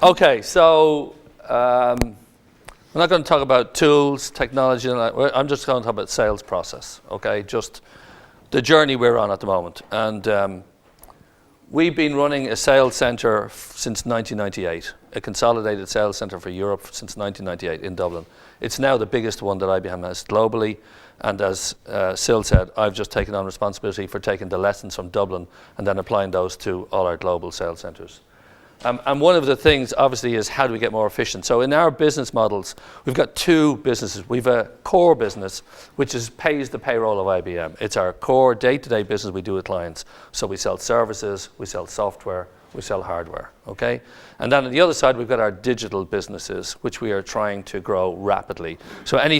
Okay, so we're not going to talk about tools, technology, I'm just going to talk about sales process, okay? Just the journey we're on at the moment. And we've been running a sales center since 1998, a consolidated sales center for Europe since 1998 in Dublin. It's now the biggest one that IBM has globally. And as Sil said, I've just taken on responsibility for taking the lessons from Dublin and then applying those to all our global sales centers. And one of the things, obviously, is how do we get more efficient? So in our business models, we've got two businesses. We've a core business, which pays the payroll of IBM. It's our core day-to-day business we do with clients. So we sell services, we sell software, we sell hardware, okay? And then on the other side, we've got our digital businesses, which we are trying to grow rapidly. So any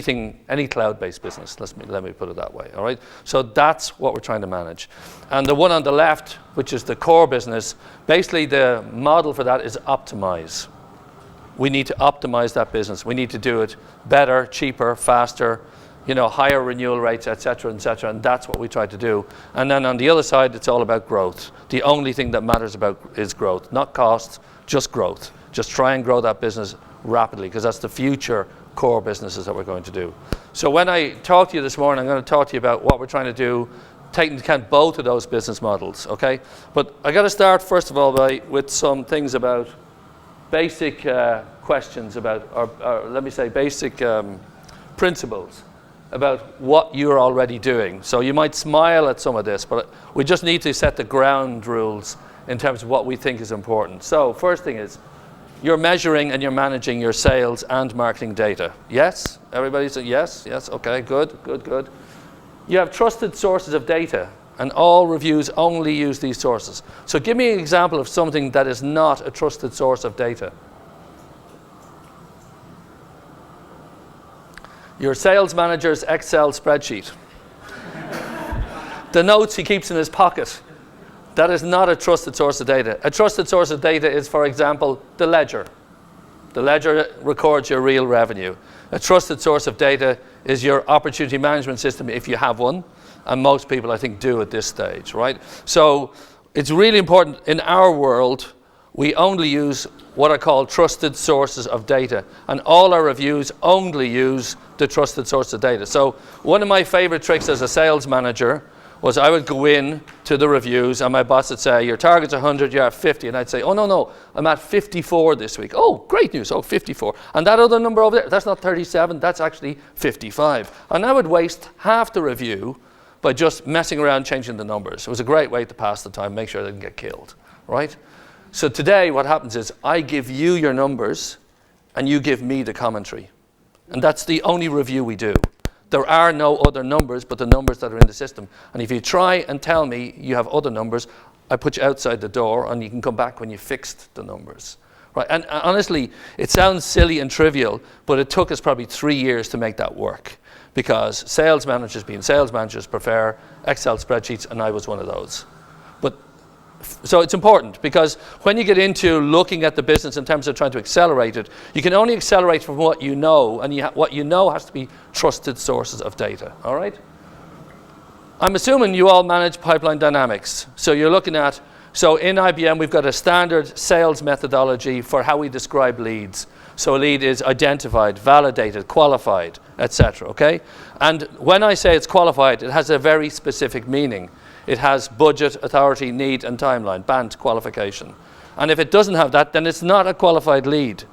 cloud-based business, let me put it that way, all right? So that's what we're trying to manage. And the one on the left, which is the core business, basically the model for that is optimize. We need to optimize that business. We need to do it better, cheaper, faster, higher renewal rates, et cetera, and that's what we try to do. And then on the other side, it's all about growth. The only thing that matters about is growth, not costs, just growth. Just try and grow that business rapidly, because that's the future core businesses that we're going to do. So when I talk to you this morning, I'm going to talk to you about what we're trying to do, taking into account both of those business models, okay? But I got to start, first of all, with some things about basic questions about, or let me say basic principles about what you're already doing. So you might smile at some of this, but we just need to set the ground rules in terms of what we think is important. So first thing is, you're measuring and you're managing your sales and marketing data. Yes? Everybody say yes? Yes, okay, good. You have trusted sources of data, and all reviews only use these sources. So give me an example of something that is not a trusted source of data. Your sales manager's Excel spreadsheet. The notes he keeps in his pocket. That is not a trusted source of data. A trusted source of data is, for example, the ledger. The ledger records your real revenue. A trusted source of data is your opportunity management system, if you have one, and most people, I think, do at this stage, right? So it's really important in our world, we only use what are called trusted sources of data, and all our reviews only use the trusted source of data. So one of my favorite tricks as a sales manager was I would go in to the reviews and my boss would say, your target's 100, you're at 50. And I'd say, oh, no, I'm at 54 this week. Oh, great news, 54. And that other number over there, that's not 37, that's actually 55. And I would waste half the review by just messing around changing the numbers. It was a great way to pass the time, make sure I didn't get killed, right? So today what happens is I give you your numbers and you give me the commentary. And that's the only review we do. There are no other numbers but the numbers that are in the system. And if you try and tell me you have other numbers, I put you outside the door and you can come back when you fixed the numbers. Right? And honestly, it sounds silly and trivial, but it took us probably 3 years to make that work. Because sales managers, being sales managers, prefer Excel spreadsheets, and I was one of those. So it's important, because when you get into looking at the business in terms of trying to accelerate it, you can only accelerate from what you know, and what you know has to be trusted sources of data, all right? I'm assuming you all manage pipeline dynamics. So you're looking at, so in IBM we've got a standard sales methodology for how we describe leads. So a lead is identified, validated, qualified, etc., okay? And when I say it's qualified, it has a very specific meaning. It has budget, authority, need, and timeline, BANT qualification. And if it doesn't have that, then it's not a qualified lead.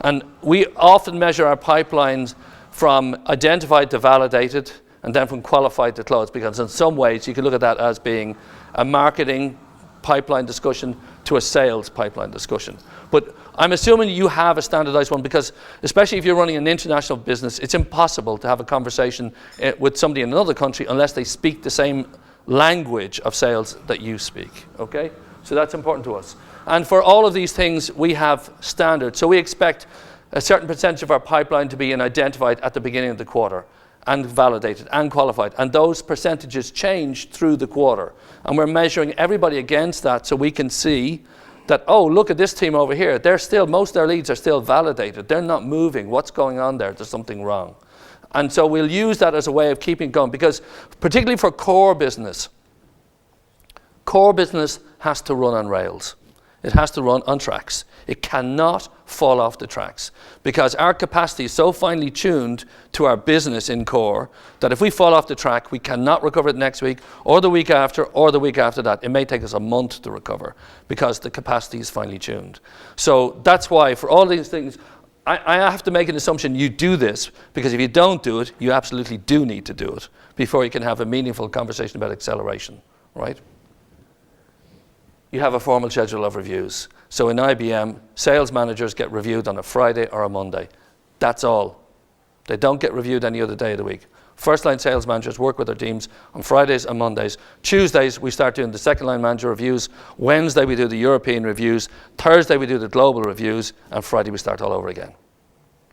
And we often measure our pipelines from identified to validated, and then from qualified to closed, because in some ways you can look at that as being a marketing pipeline discussion to a sales pipeline discussion. But I'm assuming you have a standardized one, because especially if you're running an international business, it's impossible to have a conversation with somebody in another country unless they speak the same language of sales that you speak, okay? So that's important to us. And for all of these things, we have standards. So we expect a certain percentage of our pipeline to be identified at the beginning of the quarter, and validated and qualified. And those percentages change through the quarter. And we're measuring everybody against that so we can see that, oh, look at this team over here. Most of their leads are still validated. They're not moving. What's going on there? There's something wrong. And so we'll use that as a way of keeping it going, because particularly for core business has to run on rails. It has to run on tracks. It cannot fall off the tracks because our capacity is so finely tuned to our business in core that if we fall off the track, we cannot recover it next week or the week after or the week after that. It may take us a month to recover because the capacity is finely tuned. So that's why for all these things, I have to make an assumption you do this, because if you don't do it, you absolutely do need to do it before you can have a meaningful conversation about acceleration, right? You have a formal schedule of reviews. So in IBM, sales managers get reviewed on a Friday or a Monday. That's all. They don't get reviewed any other day of the week. First-line sales managers work with their teams on Fridays and Mondays. Tuesdays, we start doing the second-line manager reviews. Wednesday, we do the European reviews. Thursday, we do the global reviews. And Friday, we start all over again.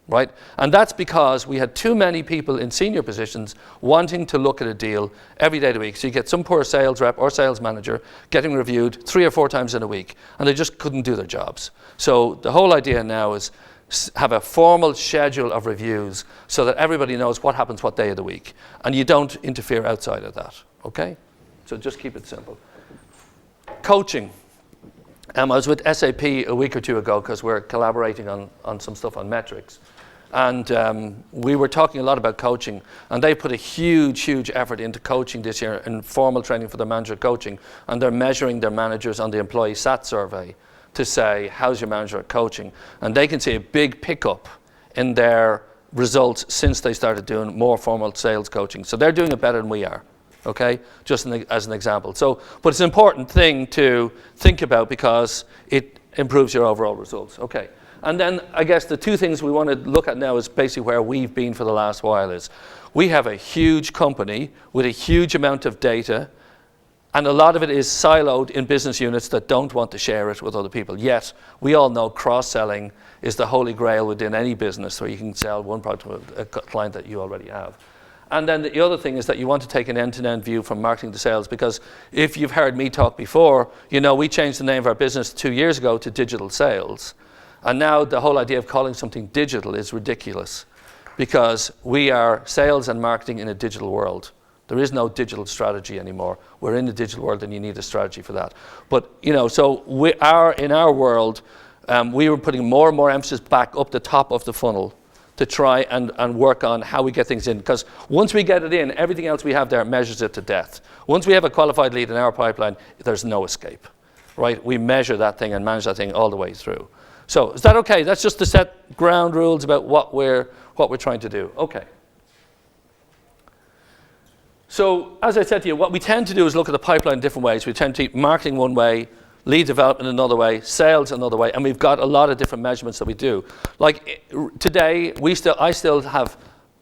Right? And that's because we had too many people in senior positions wanting to look at a deal every day of the week. So you get some poor sales rep or sales manager getting reviewed 3 or 4 times in a week, and they just couldn't do their jobs. So the whole idea now is have a formal schedule of reviews so that everybody knows what happens what day of the week, and you don't interfere outside of that. Okay? So just keep it simple. Coaching. I was with SAP a week or two ago because we're collaborating on some stuff on metrics. And we were talking a lot about coaching, and they put a huge effort into coaching this year in formal training for their manager coaching, and they're measuring their managers on the employee SAT survey to say, how's your manager at coaching? And they can see a big pickup in their results since they started doing more formal sales coaching. So they're doing it better than we are, okay? Just as an example. So, but it's an important thing to think about because it improves your overall results, okay? And then I guess the 2 things we want to look at now is basically where we've been for the last while is we have a huge company with a huge amount of data, and a lot of it is siloed in business units that don't want to share it with other people. Yet we all know cross-selling is the holy grail within any business where you can sell one product to a client that you already have. And then the other thing is that you want to take an end-to-end view from marketing to sales, because if you've heard me talk before, you know we changed the name of our business 2 years ago to Digital Sales. And now the whole idea of calling something digital is ridiculous because we are sales and marketing in a digital world. There is no digital strategy anymore. We're in the digital world and you need a strategy for that. But, you know, so in our world, we were putting more and more emphasis back up the top of the funnel to try and work on how we get things in. Because once we get it in, everything else we have there measures it to death. Once we have a qualified lead in our pipeline, there's no escape, right? We measure that thing and manage that thing all the way through. So is that okay? That's just to set ground rules about what we're trying to do. Okay. So as I said to you, what we tend to do is look at the pipeline in different ways. We tend to keep marketing one way, lead development another way, sales another way, and we've got a lot of different measurements that we do. Like today, I still have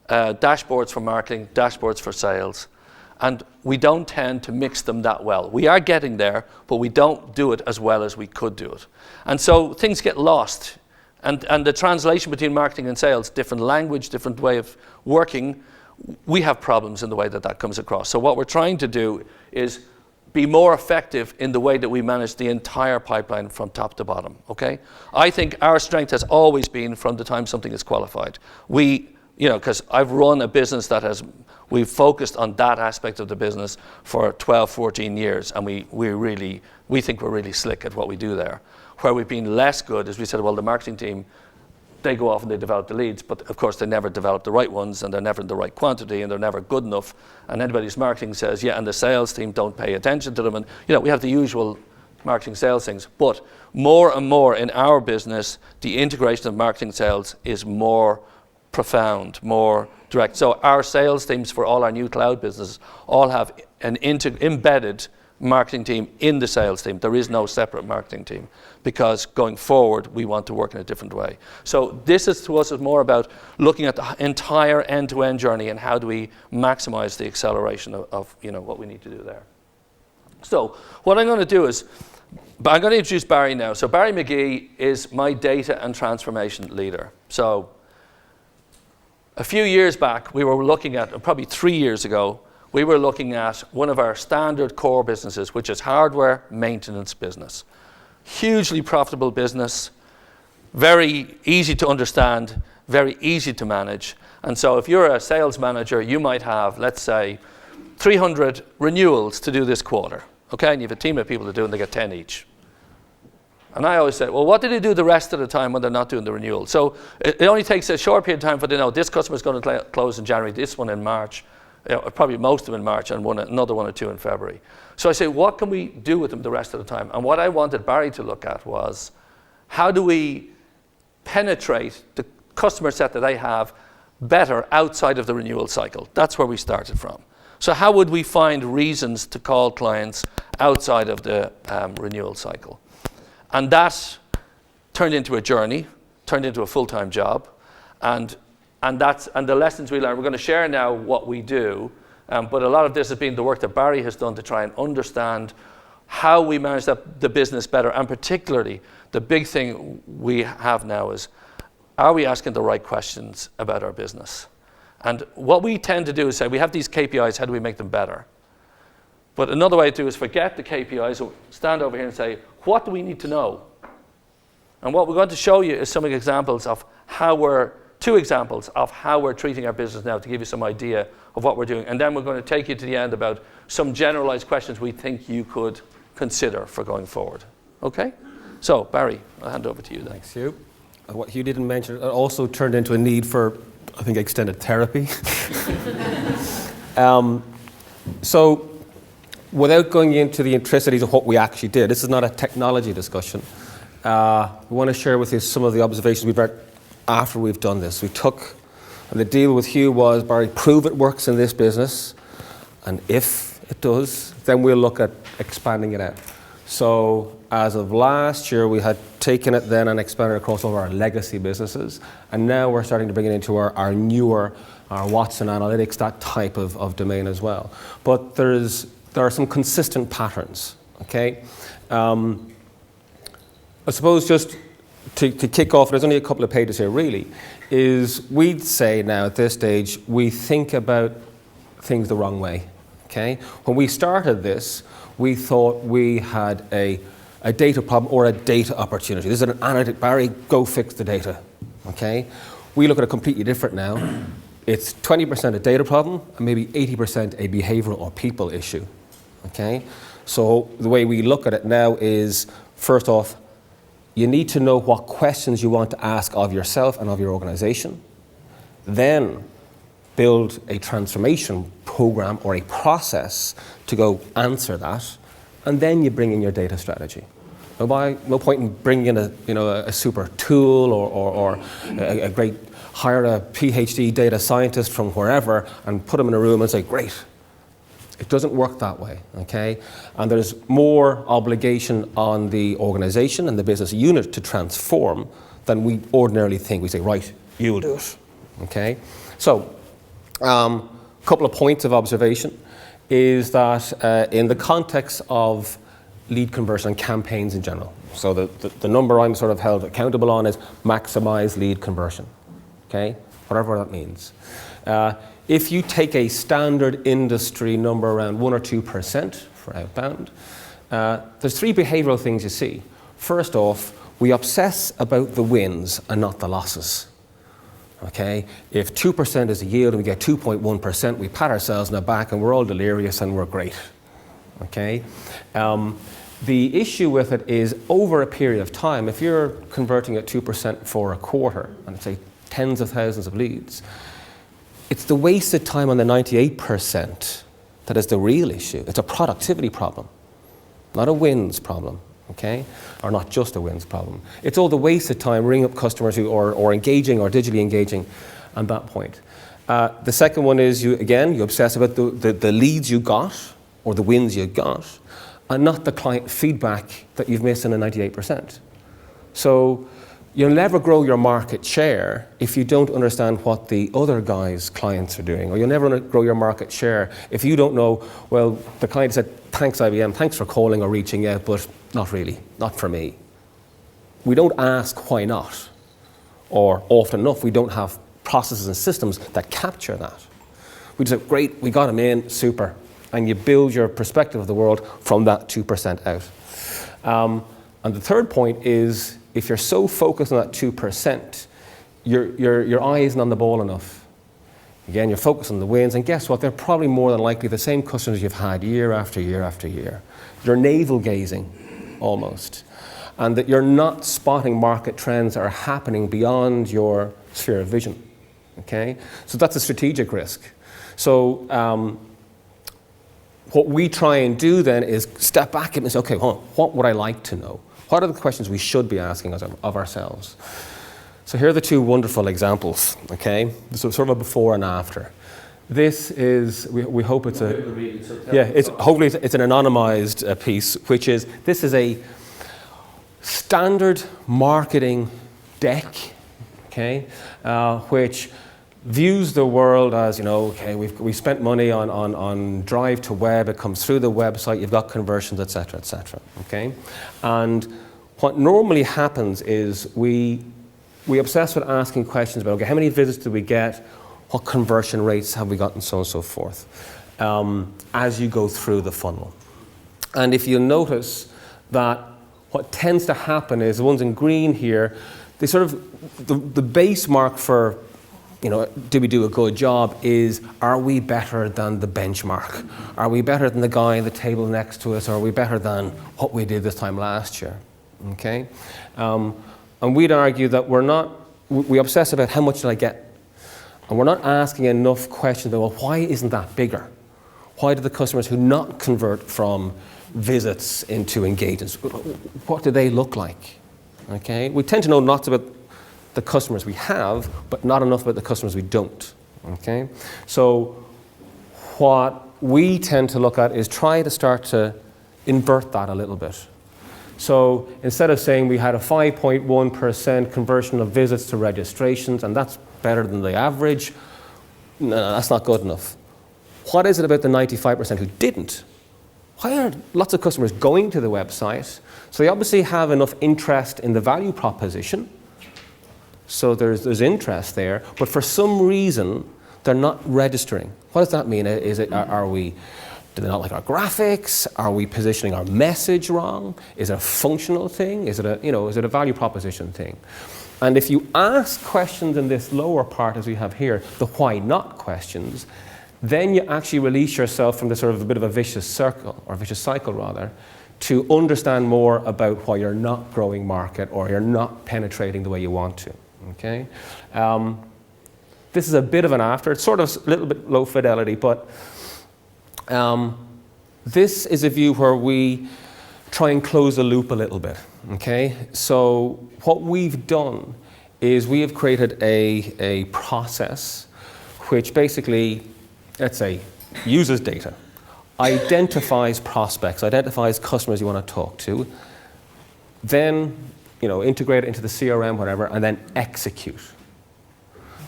dashboards for marketing, dashboards for sales. And we don't tend to mix them that well. We are getting there, but we don't do it as well as we could do it. And so things get lost. And the translation between marketing and sales, different language, different way of working, we have problems in the way that comes across. So what we're trying to do is be more effective in the way that we manage the entire pipeline from top to bottom, okay? I think our strength has always been from the time something is qualified. Because I've run a business we've focused on that aspect of the business for 12, 14 years, and we think we're really slick at what we do there. Where we've been less good is we said, well, the marketing team, they go off and they develop the leads, but of course they never develop the right ones, and they're never in the right quantity, and they're never good enough. And anybody's marketing says, yeah, and the sales team don't pay attention to them, and we have the usual marketing sales things. But more and more in our business, the integration of marketing sales is more profound, more direct. So our sales teams for all our new cloud businesses all have an embedded marketing team in the sales team. There is no separate marketing team because going forward we want to work in a different way. So this is to us is more about looking at the entire end-to-end journey and how do we maximize the acceleration of what we need to do there. So what I'm going to do is I'm going to introduce Barry now. So Barry McGee is my data and transformation leader. So a few years back, we were looking at, probably 3 years ago, we were looking at one of our standard core businesses, which is hardware maintenance business. Hugely profitable business, very easy to understand, very easy to manage. And so if you're a sales manager, you might have, let's say, 300 renewals to do this quarter. Okay, and you have a team of people to do it and they get 10 each. And I always say, well, what do they do the rest of the time when they're not doing the renewal? So it only takes a short period of time for them to know this customer is going to close in January, this one in March, probably most of them in March, and another one or two in February. So I say, what can we do with them the rest of the time? And what I wanted Barry to look at was, how do we penetrate the customer set that they have better outside of the renewal cycle? That's where we started from. So how would we find reasons to call clients outside of the renewal cycle? And that turned into a journey, turned into a full-time job, and the lessons we learned. We're going to share now what we do, but a lot of this has been the work that Barry has done to try and understand how we manage the business better, and particularly the big thing we have now is, are we asking the right questions about our business? And what we tend to do is say, we have these KPIs, how do we make them better? But another way to do is forget the KPIs, stand over here and say, what do we need to know? And what we're going to show you is some examples of two examples of how we're treating our business now, to give you some idea of what we're doing. And then we're going to take you to the end about some generalized questions we think you could consider for going forward. Okay? So, Barry, I'll hand over to you then. Thanks, Hugh. What Hugh didn't mention, it also turned into a need for, I think, extended therapy. So, without going into the intricacies of what we actually did, this is not a technology discussion. We want to share with you some of the observations we've had after we've done this. We took, and the deal with Hugh was, Barry, prove it works in this business, and if it does, then we'll look at expanding it out. So as of last year, we had taken it then and expanded it across all of our legacy businesses, and now we're starting to bring it into our newer, our Watson Analytics, that type of domain as well. But there are some consistent patterns, okay? I suppose just to kick off, there's only a couple of pages here really, is we'd say now at this stage, we think about things the wrong way, okay? When we started this, we thought we had a data problem or a data opportunity. This is an analytic, Barry, go fix the data, okay? We look at it completely different now. It's 20% a data problem and maybe 80% a behavioral or people issue, okay? So the way we look at it now is, first off, you need to know what questions you want to ask of yourself and of your organization. Then build a transformation program or a process to go answer that, and then you bring in your data strategy. No point in bringing in a super tool or a great, hire a PhD data scientist from wherever and put them in a room and say, great. It doesn't work that way, okay? And there's more obligation on the organization and the business unit to transform than we ordinarily think. We say, right, you'll do it, okay? So, a couple of points of observation is that in the context of lead conversion and campaigns in general, so the number I'm sort of held accountable on is maximize lead conversion, okay? Whatever that means. If you take a standard industry number around 1 or 2% for outbound, there's three behavioral things you see. First off, we obsess about the wins and not the losses. Okay? If 2% is a yield and we get 2.1%, we pat ourselves on the back and we're all delirious and we're great. Okay? The issue with it is over a period of time, if you're converting at 2% for a quarter, and it's say tens of thousands of leads, it's the wasted time on the 98% that is the real issue. It's a productivity problem, not a wins problem, okay? Or not just a wins problem. It's all the wasted time ringing up customers who are engaging or digitally engaging at that point. The second one is you obsess about the leads you got or the wins you got and not the client feedback that you've missed in the 98%. So you'll never grow your market share if you don't understand what the other guy's clients are doing, or you'll never grow your market share if you don't know, well, the client said, thanks IBM, thanks for calling or reaching out, but not really, not for me. We don't ask why not, or often enough we don't have processes and systems that capture that. We just say, great, we got them in, super, and you build your perspective of the world from that 2% out. And the third point is, if you're so focused on that 2%, your eye isn't on the ball enough. Again, you're focused on the wins, and guess what? They're probably more than likely the same customers you've had year after year after year. You're navel gazing, almost. and that you're not spotting market trends that are happening beyond your sphere of vision. Okay? So that's a strategic risk. So what we try and do then is step back and say, okay, hold on, what would I like to know? What are the questions we should be asking of ourselves? So here are the two wonderful examples, okay? So sort of a before and after. This is, we hope it's hopefully it's an anonymized piece, which is, this is a standard marketing deck, okay, which views the world as, okay, we spent money on drive to web, it comes through the website, you've got conversions, etc., okay? And what normally happens is we obsess with asking questions about, okay, how many visits do we get, what conversion rates have we got, and so on and so forth, as you go through the funnel. And if you notice that what tends to happen is the ones in green here, they sort of, the base mark for, did we do a good job is, are we better than the benchmark? Are we better than the guy in the table next to us? Or are we better than what we did this time last year? Okay? And we'd argue that we obsess about how much did I get? And we're not asking enough questions about, well, why isn't that bigger? Why do the customers who not convert from visits into engagements, what do they look like? Okay? We tend to know lots about the customers we have, but not enough about the customers we don't. Okay? So what we tend to look at is try to start to invert that a little bit. So instead of saying we had a 5.1% conversion of visits to registrations, and that's better than the average, no, that's not good enough. What is it about the 95% who didn't? Why are lots of customers going to the website? So they obviously have enough interest in the value proposition. So there's interest there, but for some reason they're not registering. What does that mean? Do they not like our graphics? Are we positioning our message wrong? Is it a functional thing? Is it a value proposition thing? And if you ask questions in this lower part, as we have here, the why not questions, then you actually release yourself from the sort of a bit of a vicious circle, or vicious cycle rather, to understand more about why you're not growing market or you're not penetrating the way you want to. Okay? This is a bit of an after. It's sort of a little bit low fidelity, but this is a view where we try and close the loop a little bit. Okay? So what we've done is we have created a process which basically, let's say, uses data, identifies prospects, identifies customers you want to talk to, then integrate it into the CRM, whatever, and then execute.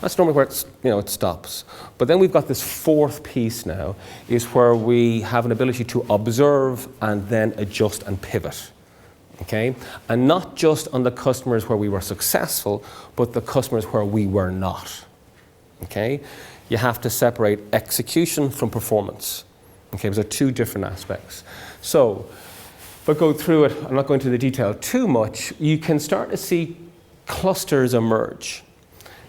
That's normally where it stops. But then we've got this fourth piece now, is where we have an ability to observe and then adjust and pivot. Okay? And not just on the customers where we were successful, but the customers where we were not. Okay? You have to separate execution from performance. Okay? Those are two different aspects. So, if I go through it, I'm not going into the detail too much, you can start to see clusters emerge.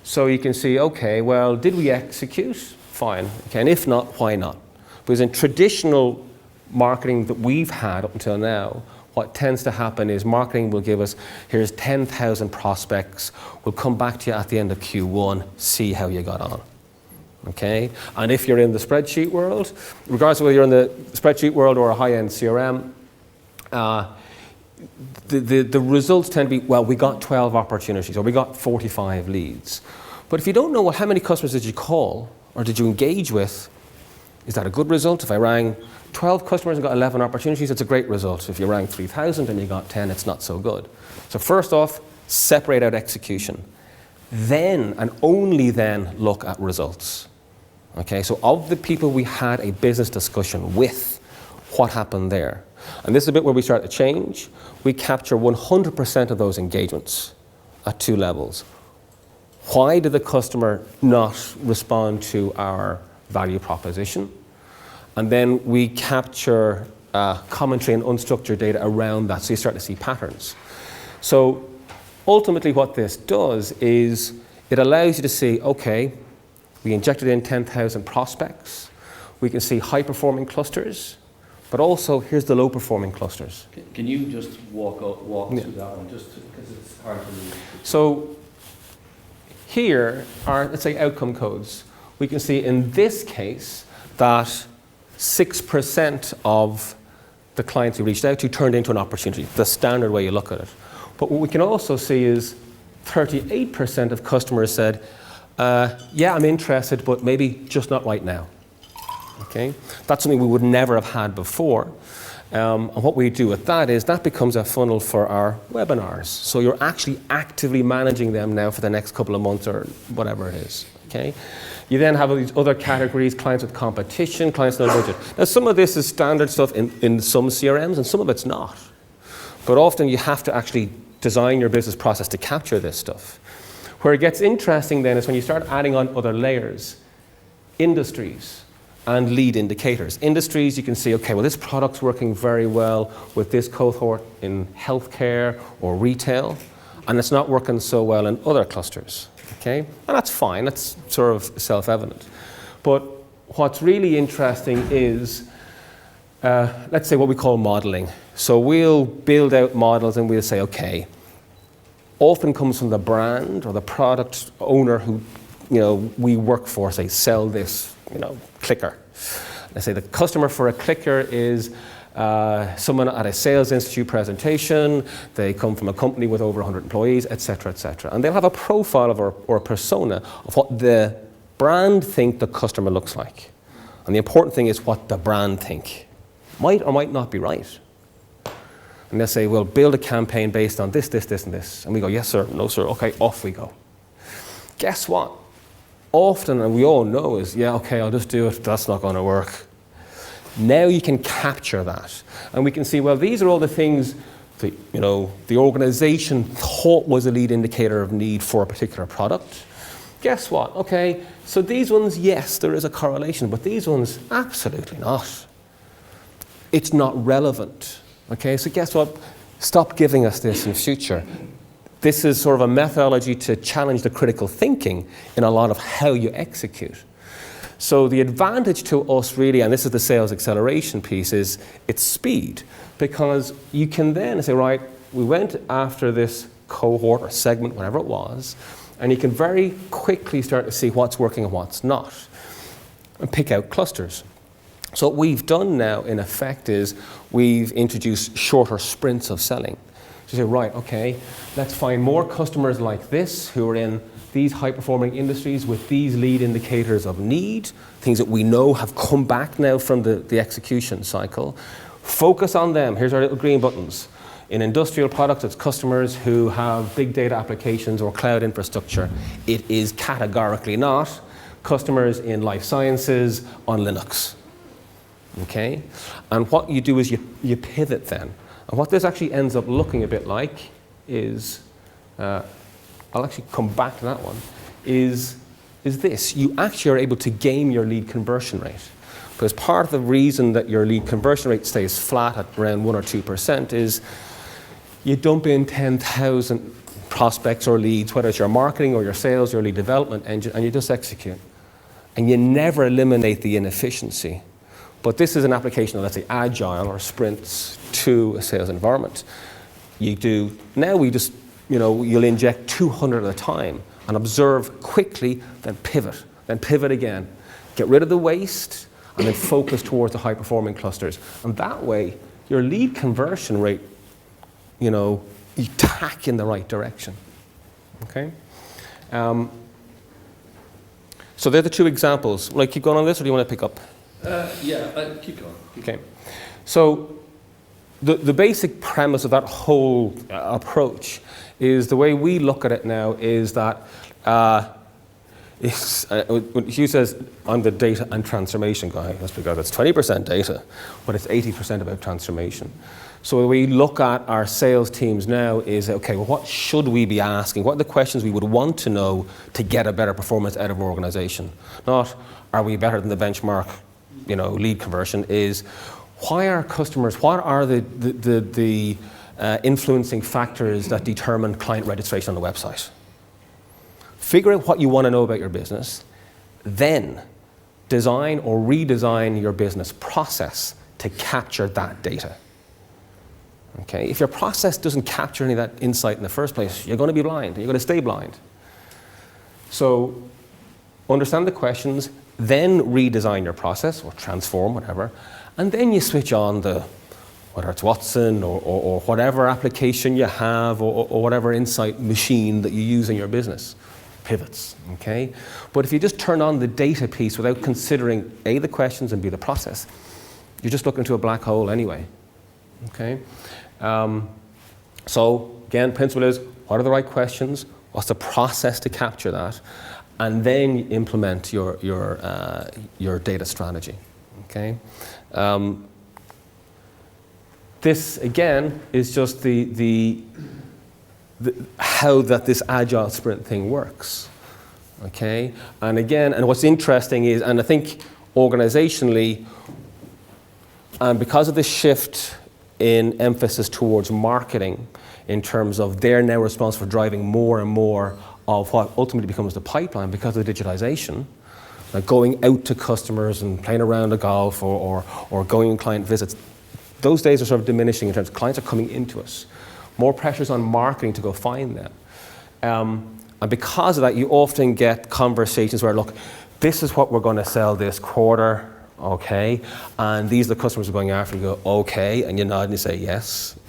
So you can see, okay, well, did we execute? Fine. Okay, and if not, why not? Because in traditional marketing that we've had up until now, what tends to happen is marketing will give us, here's 10,000 prospects, we'll come back to you at the end of Q1, see how you got on. Okay? And if you're in the spreadsheet world, regardless of whether you're in the spreadsheet world or a high-end CRM, the results tend to be, well, we got 12 opportunities or we got 45 leads. But if you don't know how many customers did you call or did you engage with, is that a good result? If I rang 12 customers and got 11 opportunities, it's a great result. If you rang 3,000 and you got 10, it's not so good. So first off, separate out execution. Then, and only then, look at results. Okay, so of the people we had a business discussion with, what happened there? And this is a bit where we start to change. We capture 100% of those engagements at two levels. Why did the customer not respond to our value proposition? And then we capture commentary and unstructured data around that, so you start to see patterns. So ultimately what this does is it allows you to see, okay, we injected in 10,000 prospects. We can see high-performing clusters, But also, here's the low-performing clusters. Can you just walk through that one, just because it's hard to read? So here are, let's say, outcome codes. We can see in this case that 6% of the clients who reached out to turned into an opportunity, the standard way you look at it. But what we can also see is 38% of customers said, yeah, I'm interested, but maybe just not right now. Okay? That's something we would never have had before. And what we do with that is that becomes a funnel for our webinars. So you're actually actively managing them now for the next couple of months or whatever it is. Okay? You then have all these other categories, clients with competition, clients no budget. Now some of this is standard stuff in some CRMs and some of it's not. But often you have to actually design your business process to capture this stuff. Where it gets interesting then is when you start adding on other layers, industries and lead indicators. Industries, you can see, okay, well, this product's working very well with this cohort in healthcare or retail, and it's not working so well in other clusters, okay? And that's fine, that's sort of self-evident. But what's really interesting is, let's say what we call modeling. So we'll build out models and we'll say, okay, often comes from the brand or the product owner who, we work for, say, sell this, clicker. Let's say the customer for a clicker is someone at a sales institute presentation. They come from a company with over 100 employees, et cetera, et cetera. And they'll have a profile of or a persona of what the brand think the customer looks like. And the important thing is what the brand think. Might or might not be right. And they'll say, we'll build a campaign based on this, this, this, and this. And we go, yes, sir, no, sir, okay, off we go. Guess what? Often, and we all know, is, yeah, okay, I'll just do it, that's not going to work. Now you can capture that. And we can see, well, these are all the things that, the organization thought was a lead indicator of need for a particular product. Guess what? Okay, so these ones, yes, there is a correlation, but these ones, absolutely not. It's not relevant. Okay, so guess what? Stop giving us this in future. This is sort of a methodology to challenge the critical thinking in a lot of how you execute. So the advantage to us really, and this is the sales acceleration piece, is it's speed. Because you can then say, right, we went after this cohort or segment, whatever it was, and you can very quickly start to see what's working and what's not, and pick out clusters. So what we've done now, in effect, is we've introduced shorter sprints of selling. So you say, right, okay, let's find more customers like this who are in these high-performing industries with these lead indicators of need, things that we know have come back now from the execution cycle. Focus on them. Here's our little green buttons. In industrial products, it's customers who have big data applications or cloud infrastructure. It is categorically not customers in life sciences on Linux. Okay? And what you do is you pivot then. And what this actually ends up looking a bit like is, I'll actually come back to that one, is this. You actually are able to game your lead conversion rate. Because part of the reason that your lead conversion rate stays flat at around 1 or 2% is you dump in 10,000 prospects or leads, whether it's your marketing or your sales, your lead development engine, and you just execute. And you never eliminate the inefficiency. But this is an application of, let's say, agile or sprints to a sales environment. Now we just, you'll inject 200 at a time and observe quickly, then pivot again. Get rid of the waste and then focus towards the high-performing clusters. And that way, your lead conversion rate, you tack in the right direction. Okay? So they're the two examples. Will I keep going on this, or do you want to pick up? Keep going. Okay. So the basic premise of that whole approach is the way we look at it now is that when Hugh says, I'm the data and transformation guy, that's because it's 20% data, but it's 80% about transformation. So the way we look at our sales teams now is, okay, well, what should we be asking? What are the questions we would want to know to get a better performance out of our organization? Not, are we better than the benchmark, lead conversion, is why are customers, what are the influencing factors that determine client registration on the website? Figure out what you want to know about your business, then design or redesign your business process to capture that data. Okay? If your process doesn't capture any of that insight in the first place, you're going to be blind. You're going to stay blind. So understand the questions, then redesign your process or transform, whatever, and then you switch on whether it's Watson or whatever application you have or whatever insight machine that you use in your business. Pivots, okay? But if you just turn on the data piece without considering A, the questions, and B, the process, you're just looking into a black hole anyway, okay? So again, principle is, what are the right questions? What's the process to capture that? And then you implement your data strategy, okay? This, again, is just how that this agile sprint thing works, okay? And again, and what's interesting is, and I think organizationally, and because of the shift in emphasis towards marketing, in terms of they're now responsible for driving more and more of what ultimately becomes the pipeline because of digitalization, like going out to customers and playing around a golf or going on client visits. Those days are sort of diminishing in terms of clients are coming into us. More pressures on marketing to go find them. And because of that, you often get conversations where, look, this is what we're going to sell this quarter, okay? And these are the customers we're going after. You go, okay, and you nod and you say yes.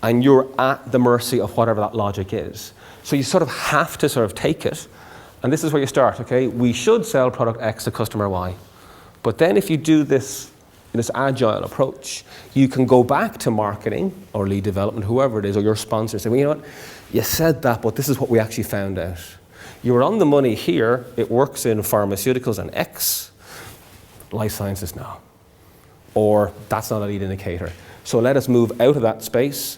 And you're at the mercy of whatever that logic is. So you sort of have to sort of take it. And this is where you start, okay? We should sell product X to customer Y. But then if you do this agile approach, you can go back to marketing or lead development, whoever it is, or your sponsor, and say, well, you know what, you said that, but this is what we actually found out. You were on the money here, it works in pharmaceuticals and X, life sciences now. Or that's not a lead indicator. So let us move out of that space.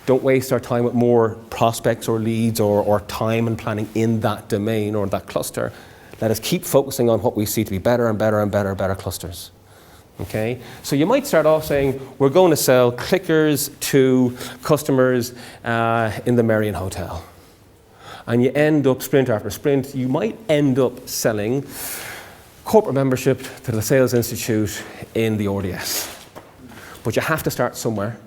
Don't waste our time with more prospects or leads or time and planning in that domain or that cluster. Let us keep focusing on what we see to be better and better and better clusters. Okay, so you might start off saying, we're going to sell clickers to customers in the Marion Hotel. And you end up, sprint after sprint, you might end up selling corporate membership to the Sales Institute in the RDS. But you have to start somewhere,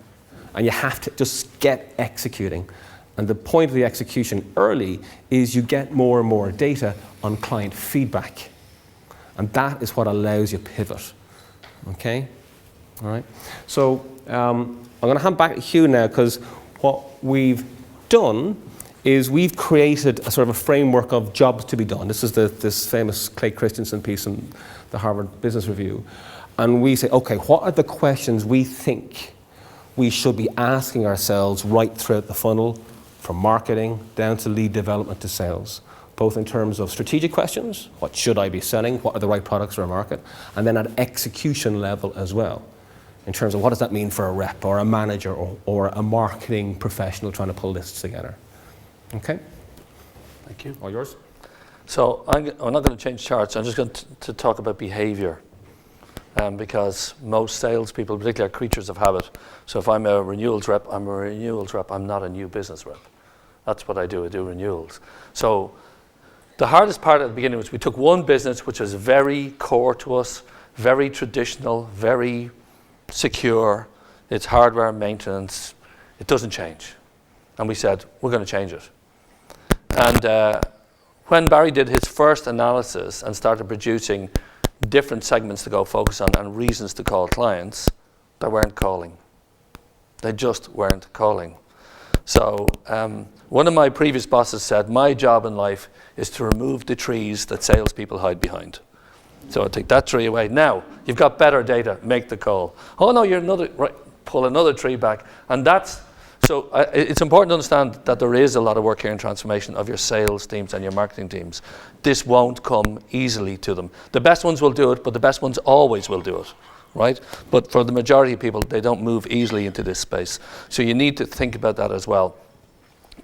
and you have to just get executing. And the point of the execution early is you get more and more data on client feedback. And that is what allows you pivot. Okay, all right. So I'm going to hand back to Hugh now, because what we've done is we've created a sort of a framework of jobs to be done. This is this famous Clay Christensen piece in the Harvard Business Review. And we say, okay, what are the questions we think we should be asking ourselves right throughout the funnel, from marketing down to lead development to sales? Both in terms of strategic questions, what should I be selling, what are the right products for a market, and then at execution level as well, in terms of what does that mean for a rep or a manager or a marketing professional trying to pull this together. Okay? Thank you. All yours. So I'm not going to change charts, I'm just going to talk about behavior. Because most salespeople, particularly, are creatures of habit. So if I'm a renewals rep, I'm a renewals rep, I'm not a new business rep. That's what I do renewals. So the hardest part at the beginning was we took one business which was very core to us, very traditional, very secure. It's hardware maintenance. It doesn't change. And we said, we're going to change it. And when Barry did his first analysis and started producing different segments to go focus on and reasons to call clients, they weren't calling. They just weren't calling. So one of my previous bosses said, my job in life is to remove the trees that salespeople hide behind. So I take that tree away. Now, you've got better data, make the call. Oh no, pull another tree back. And so it's important to understand that there is a lot of work here in transformation of your sales teams and your marketing teams. This won't come easily to them. The best ones will do it, but the best ones always will do it. Right? But for the majority of people, they don't move easily into this space. So you need to think about that as well.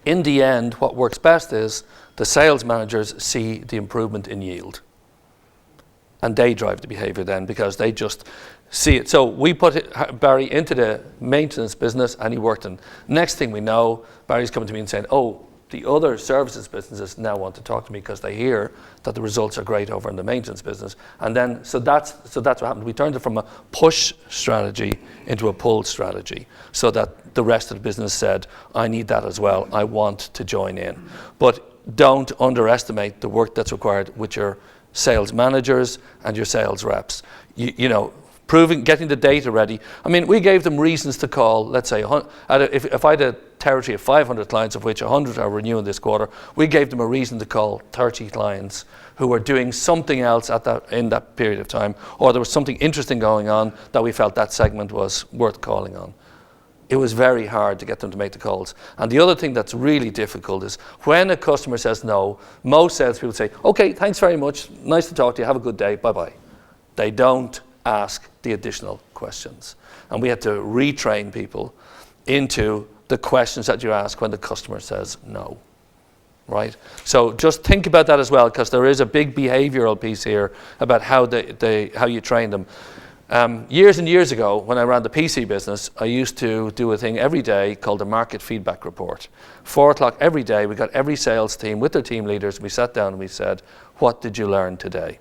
In the end, what works best is the sales managers see the improvement in yield. And they drive the behavior then, because they just see it. So we put Barry into the maintenance business and he worked in. Next thing we know, Barry's coming to me and saying, oh, The other services businesses now want to talk to me because they hear that the results are great over in the maintenance business. And then, so that's what happened. We turned it from a push strategy into a pull strategy, so that the rest of the business said, I need that as well. I want to join in. But don't underestimate the work that's required with your sales managers and your sales reps. You know, getting the data ready. I mean, we gave them reasons to call, let's say, if I had a territory of 500 clients, of which 100 are renewing this quarter, we gave them a reason to call 30 clients who were doing something else in that period of time, or there was something interesting going on that we felt that segment was worth calling on. It was very hard to get them to make the calls. And the other thing that's really difficult is when a customer says no, most salespeople say, okay, thanks very much, nice to talk to you, have a good day, bye-bye. They don't ask the additional questions. And we had to retrain people into the questions that you ask when the customer says no, right? So just think about that as well, because there is a big behavioral piece here about how you train them. Years and years ago, when I ran the PC business, I used to do a thing every day called a market feedback report. 4 o'clock every day, we got every sales team with their team leaders, we sat down and we said, what did you learn today?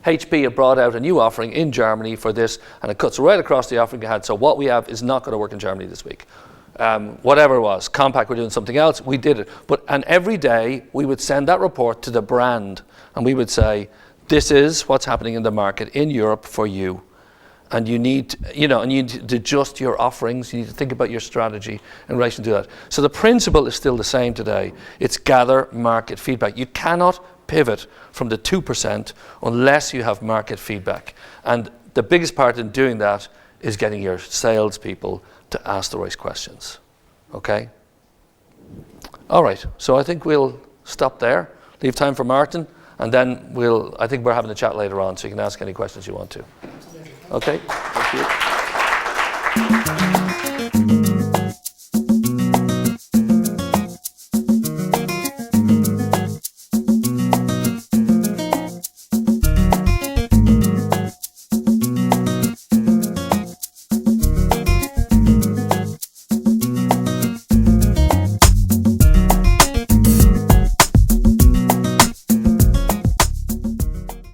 HP have brought out a new offering in Germany for this, and it cuts right across the offering you had. So what we have is not going to work in Germany this week. Whatever it was, Compaq were doing something else, we did it. And every day we would send that report to the brand, and we would say, this is what's happening in the market in Europe for you. And you need to adjust your offerings. You need to think about your strategy in relation to that. So the principle is still the same today. It's gather market feedback. You cannot pivot from the 2% unless you have market feedback. And the biggest part in doing that is getting your salespeople to ask the right questions. Okay? All right. So I think we'll stop there. Leave time for Martin. And then I think we're having a chat later on, so you can ask any questions you want to. Okay? Thank you.